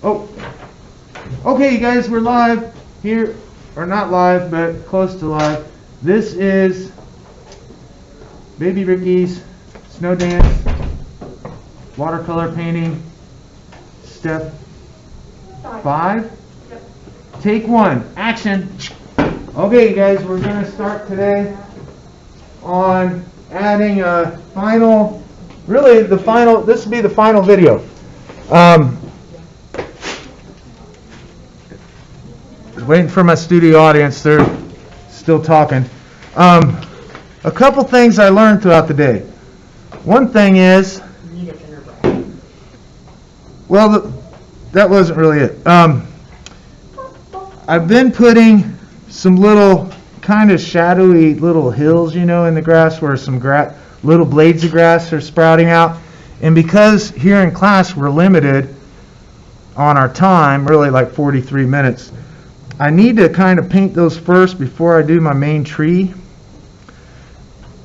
Oh, okay, you guys, we're live here, or not live, but close to live. This is Baby Ricky's snow dance, watercolor painting, step 5. Yep. Take 1, action. Okay, you guys, we're going to start today on adding a final, this will be the final video. Waiting for my studio audience, they're still talking. A couple things I learned throughout the day. One thing is, well, that wasn't really it. I've been putting some little kind of shadowy little hills, in the grass where some little blades of grass are sprouting out. And because here in class we're limited on our time, really like 43 minutes, I need to kind of paint those first before I do my main tree.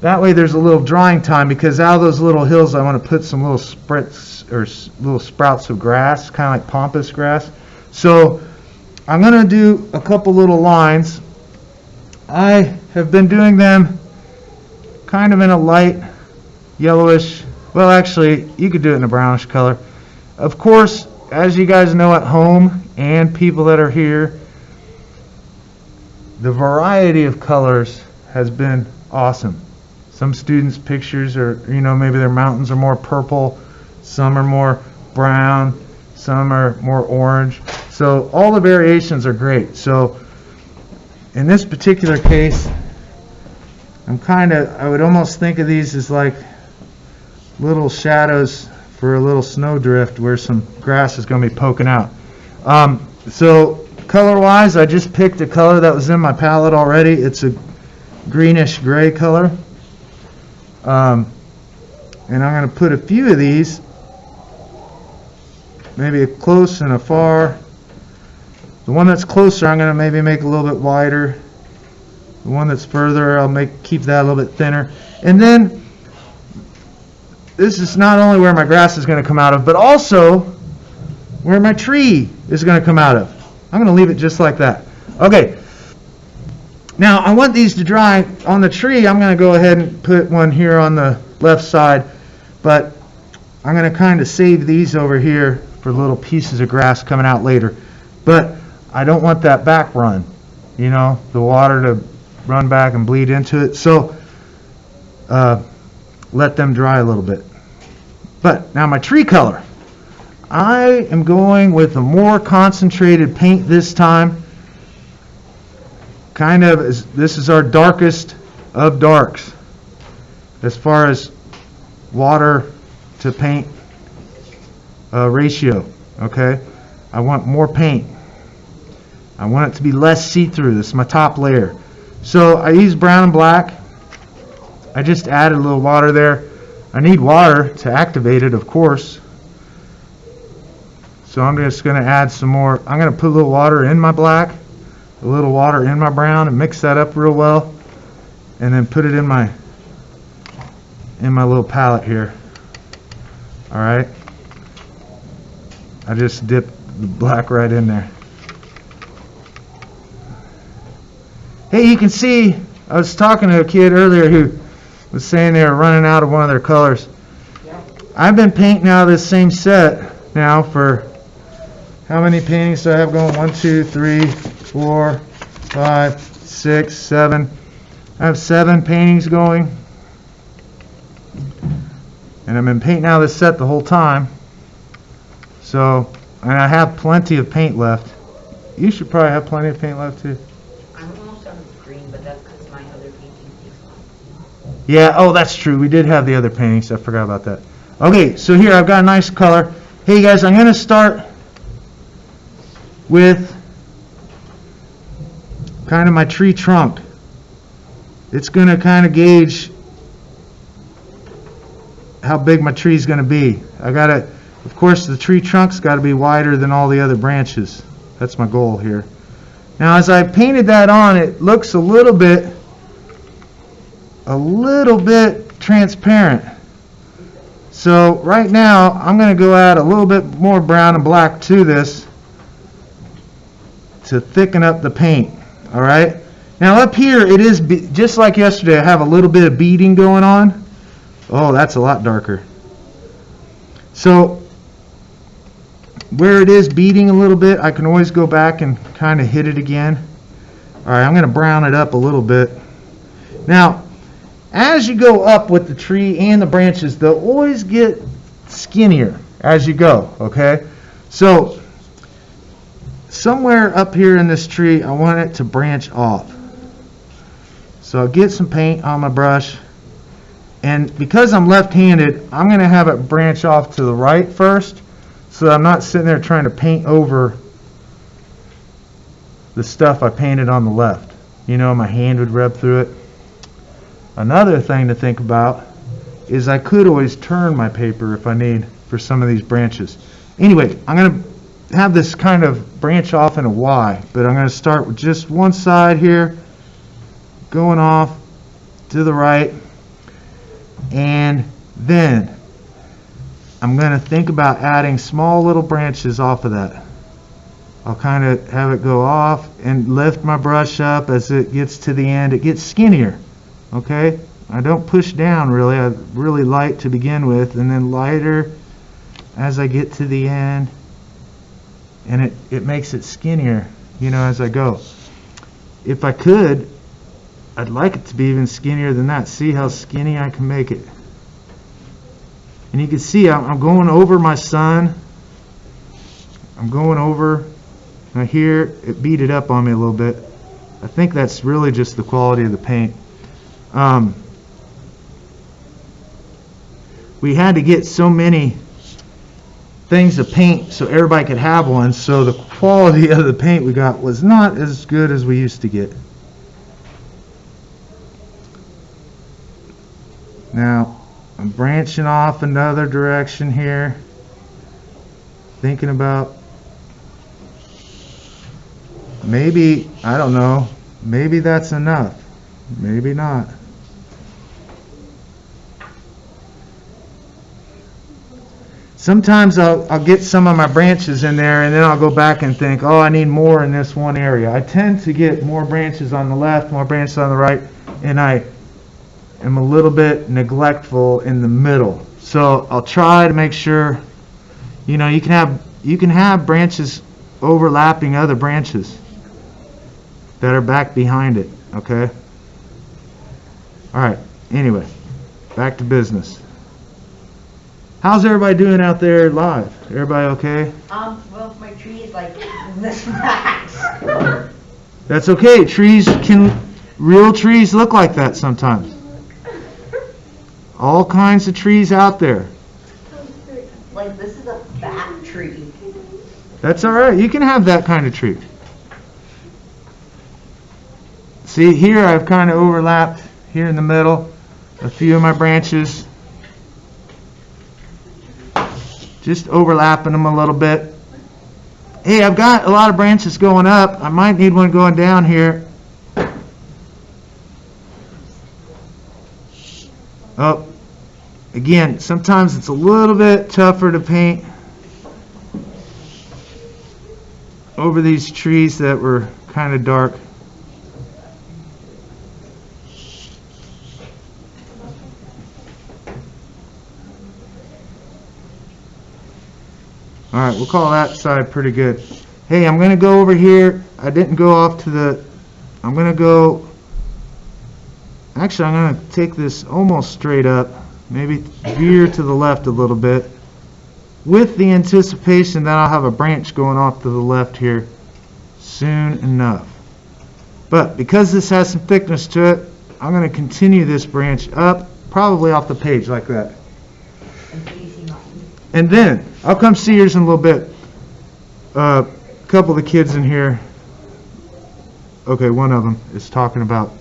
That way there's a little drying time, because out of those little hills I want to put some little sprouts of grass, kind of like pampas grass. So I'm going to do a couple little lines. I have been doing them kind of in a light yellowish, well, actually you could do it in a brownish color. Of course, as you guys know at home and people that are here, the variety of colors has been awesome. Some students' pictures are, maybe their mountains are more purple, some are more brown, some are more orange. So all the variations are great. So in this particular case, I would almost think of these as like little shadows for a little snowdrift where some grass is going to be poking out. So color-wise, I just picked a color that was in my palette already. It's a greenish gray color. And I'm going to put a few of these, maybe a close and a far. The one that's closer, I'm going to maybe make a little bit wider. The one that's further, I'll keep that a little bit thinner. And then, this is not only where my grass is going to come out of, but also where my tree is going to come out of. I'm going to leave it just like that. Okay. Now, I want these to dry. On the tree, I'm going to go ahead and put one here on the left side, but I'm going to kind of save these over here for little pieces of grass coming out later. But I don't want that back run, the water to run back and bleed into it. So let them dry a little bit. But now my tree color. I am going with a more concentrated paint this time. This is our darkest of darks as far as water to paint ratio. Okay, I want more paint. I want it to be less see-through. This is my top layer. So I use brown and black. I just added a little water there. I need water to activate it, of course. So I'm just going to add some more. I'm going to put a little water in my black, a little water in my brown, and mix that up real well, and then put it in my little palette here. All right. I just dipped the black right in there. Hey, you can see, I was talking to a kid earlier who was saying they were running out of one of their colors. Yeah. I've been painting out of this same set now for, how many paintings do I have going? 1, 2, 3, 4, 5, 6, 7. I have 7 paintings going. And I've been painting out of this set the whole time. So, and I have plenty of paint left. You should probably have plenty of paint left too. I'm almost out of green, but that's because my other painting takes long. Yeah, oh, that's true. We did have the other paintings. I forgot about that. Okay, so here I've got a nice color. Hey guys, I'm going to start with kind of my tree trunk. It's going to kind of gauge how big my tree is going to be. Of course, the tree trunk's got to be wider than all the other branches. That's my goal here. Now, as I painted that on, it looks a little bit transparent. So right now, I'm going to go add a little bit more brown and black to this. to thicken up the paint. All right. Now up here, it is just like yesterday. I have a little bit of beading going on. Oh, that's a lot darker. So where it is beading a little bit, I can always go back and kind of hit it again. All right, I'm going to brown it up a little bit. Now, as you go up with the tree and the branches, they'll always get skinnier as you go, okay? So, somewhere up here in this tree, I want it to branch off. So I'll get some paint on my brush, and because I'm left-handed, I'm going to have it branch off to the right first, so that I'm not sitting there trying to paint over the stuff I painted on the left. You know, my hand would rub through it. Another thing to think about is I could always turn my paper if I need for some of these branches. Anyway, I'm going to have this kind of branch off in a Y, but I'm going to start with just one side here, going off to the right, and then I'm going to think about adding small little branches off of that. I'll kind of have it go off and lift my brush up as it gets to the end. It gets skinnier. Okay? I don't push down really. I'm really light to begin with, and then lighter as I get to the end. And it makes it skinnier, you know, as I go. If I could, I'd like it to be even skinnier than that. See how skinny I can make it. And you can see I'm going over my sun. I'm going over. Now here, it beat up on me a little bit. I think that's really just the quality of the paint. We had to get so many things to paint so everybody could have one, so the quality of the paint we got was not as good as we used to get. Now, I'm branching off another direction here, thinking about maybe, I don't know, maybe that's enough, maybe not. Sometimes I'll get some of my branches in there and then I'll go back and think, oh, I need more in this one area. I tend to get more branches on the left, more branches on the right, and I am a little bit neglectful in the middle. So I'll try to make sure, you know, you can have branches overlapping other branches that are back behind it, okay? All right, anyway, back to business. How's everybody doing out there live? Everybody okay? Well, my tree is like this max. That's okay. Real trees look like that sometimes. All kinds of trees out there. Like, this is a fat tree. That's all right. You can have that kind of tree. See, here I've kind of overlapped here in the middle a few of my branches. Just overlapping them a little bit. Hey, I've got a lot of branches going up. I might need one going down here. Oh, again, sometimes it's a little bit tougher to paint over these trees that were kind of dark. All right, we'll call that side pretty good. Hey, I'm going to go over here. I didn't go off to the... I'm going to go... Actually, I'm going to take this almost straight up. Maybe veer to the left a little bit. With the anticipation that I'll have a branch going off to the left here soon enough. But because this has some thickness to it, I'm going to continue this branch up, probably off the page like that. And then, I'll come see yours in a little bit. A couple of the kids in here, okay, one of them is talking about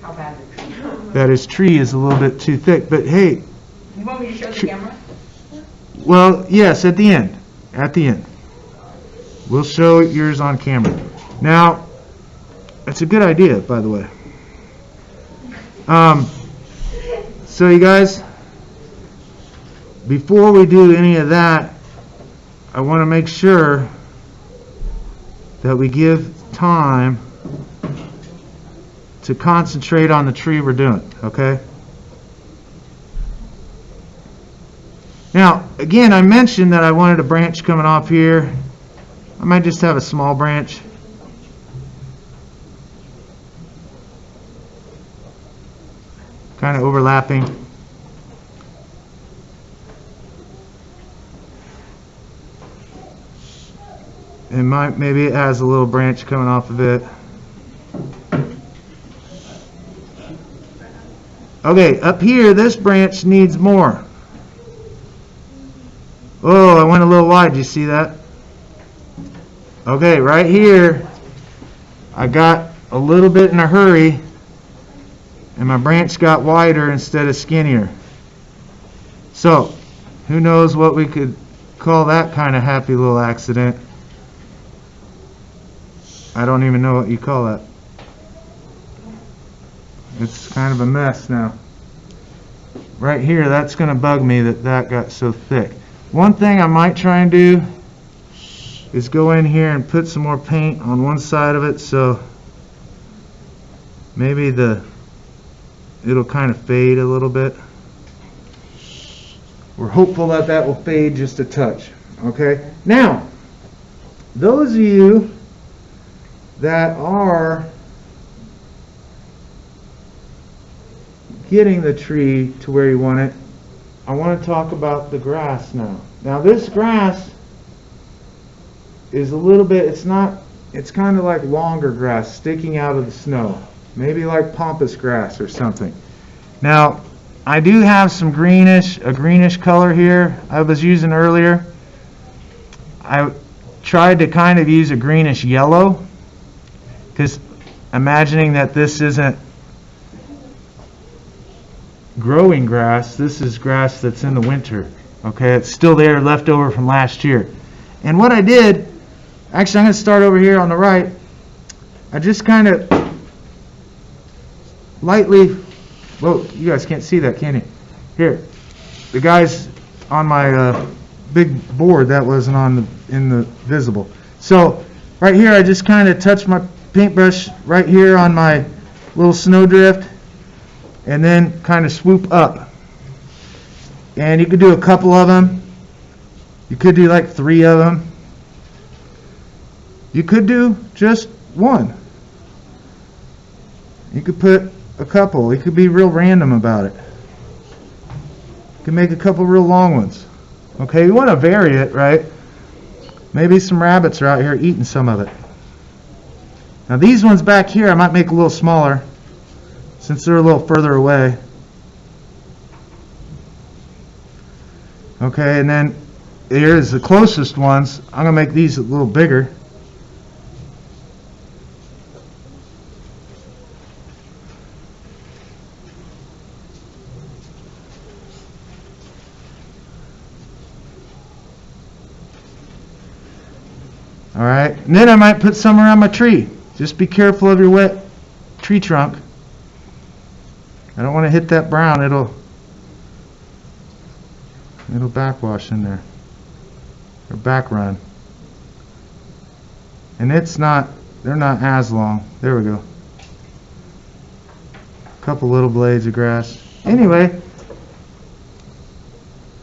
How bad the tree is. that his tree is a little bit too thick. But hey, You want me to show the camera? well, yes, at the end. At the end. We'll show yours on camera. Now, that's a good idea, by the way. So you guys, before we do any of that, I want to make sure that we give time to concentrate on the tree we're doing, okay? Now, again, I mentioned that I wanted a branch coming off here. I might just have a small branch. Kind of overlapping. And maybe it has a little branch coming off of it. Okay, up here, this branch needs more. Oh, I went a little wide. Do you see that? Okay, right here, I got a little bit in a hurry, and my branch got wider instead of skinnier. So, who knows what we could call that kind of happy little accident. I don't even know what you call that. It's kind of a mess now. Right here, that's going to bug me that got so thick. One thing I might try and do is go in here and put some more paint on one side of it, so maybe it'll kind of fade a little bit. We're hopeful that that will fade just a touch. Okay, now those of you that are getting the tree to where you want it, I want to talk about the grass now. Now this grass is a little bit, it's kind of like longer grass sticking out of the snow. Maybe like pampas grass or something. Now, I do have a greenish color here I was using earlier. I tried to kind of use a greenish yellow, because imagining that this isn't growing grass, this is grass that's in the winter. Okay, it's still there, left over from last year. And what I did, actually I'm going to start over here on the right. I just kind of lightly, whoa, you guys can't see that, can you? Here, the guys on my big board, that wasn't in the visible. So right here I just kind of touched my paintbrush right here on my little snowdrift, and then kind of swoop up. And you could do a couple of them. You could do like 3 of them. You could do just one. You could put a couple. You could be real random about it. You could make a couple real long ones. Okay, you want to vary it, right? Maybe some rabbits are out here eating some of it. Now these ones back here I might make a little smaller, since they're a little further away. Okay, and then here's the closest ones. I'm going to make these a little bigger. Alright, and then I might put some around my tree. Just be careful of your wet tree trunk. I don't want to hit that brown, it'll backwash in there, or back run. And they're not as long. There we go. A couple little blades of grass. Anyway,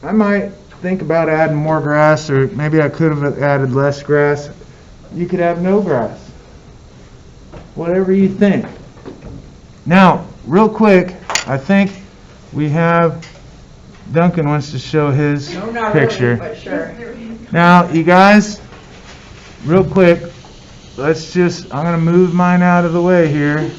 I might think about adding more grass, or maybe I could have added less grass. You could have no grass. Whatever you think. Now, real quick, I think we have Duncan wants to show his picture. Really, but sure. Now, you guys, real quick, I'm going to move mine out of the way here.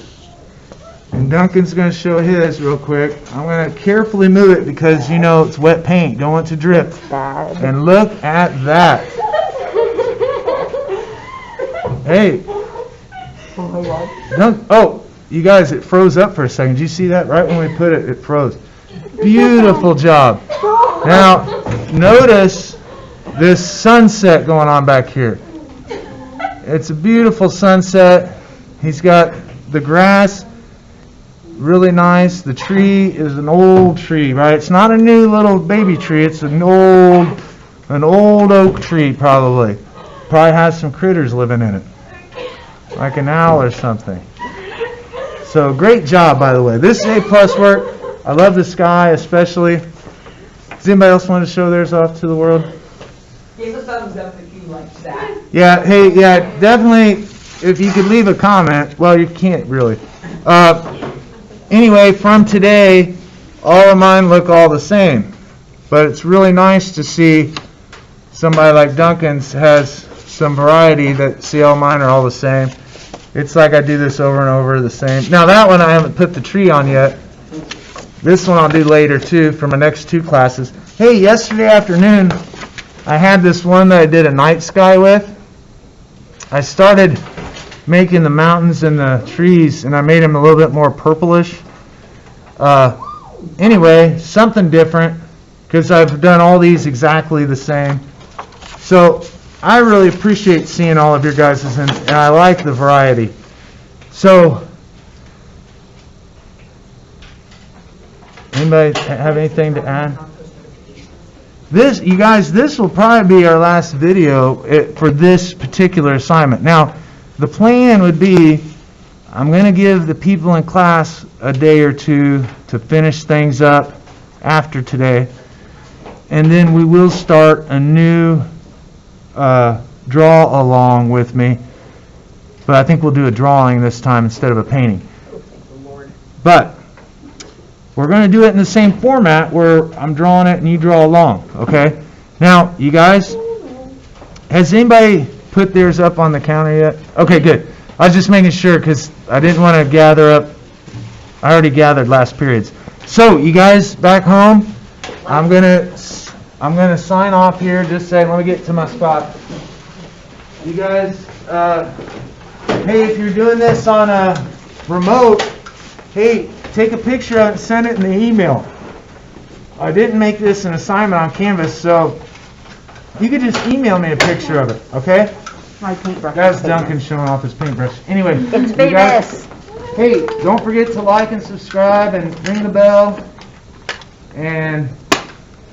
And Duncan's going to show his real quick. I'm going to carefully move it because, you know, it's wet paint. Don't want it to drip. And look at that. Hey. Oh my God. Oh, you guys, it froze up for a second. Did you see that? Right when we put it, it froze. Beautiful job. Now, notice this sunset going on back here. It's a beautiful sunset. He's got the grass really nice. The tree is an old tree, right? It's not a new little baby tree. It's an old oak tree, probably. Probably has some critters living in it. like an owl or something. So great job, by the way. This is A+ work. I love the sky especially. Does anybody else want to show theirs off to the world? Give a thumbs up if you like that. Yeah, hey, yeah, definitely, if you could leave a comment. Well, you can't really. Anyway, from today, all of mine look all the same. But it's really nice to see somebody like Duncan's has some variety that see all mine are all the same. It's like I do this over and over the same. Now that one I haven't put the tree on yet. This one I'll do later too for my next 2 classes. Hey, yesterday afternoon I had this one that I did a night sky with. I started making the mountains and the trees and I made them a little bit more purplish. Anyway, something different because I've done all these exactly the same. So I really appreciate seeing all of your guys' and I like the variety. So, anybody have anything to add? This, you guys, this will probably be our last video for this particular assignment. Now, the plan would be, I'm going to give the people in class a day or 2 to finish things up after today. And then we will start a new draw along with me. But I think we'll do a drawing this time instead of a painting. But we're going to do it in the same format where I'm drawing it and you draw along, okay? Now, you guys, has anybody put theirs up on the counter yet? Okay, good. I was just making sure because I didn't want to gather up. I already gathered last periods. So, you guys back home, I'm gonna sign off here. Just say, let me get to my spot. You guys, hey, if you're doing this on a remote, hey, take a picture of it and send it in the email. I didn't make this an assignment on Canvas, so you could just email me a picture of it, okay? My paintbrush. That's Duncan showing off his paintbrush. Anyway, It's you guys, famous. hey, don't forget to like and subscribe and ring the bell. And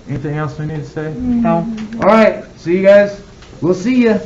anything else we need to say? No. All right, see you guys. We'll see you.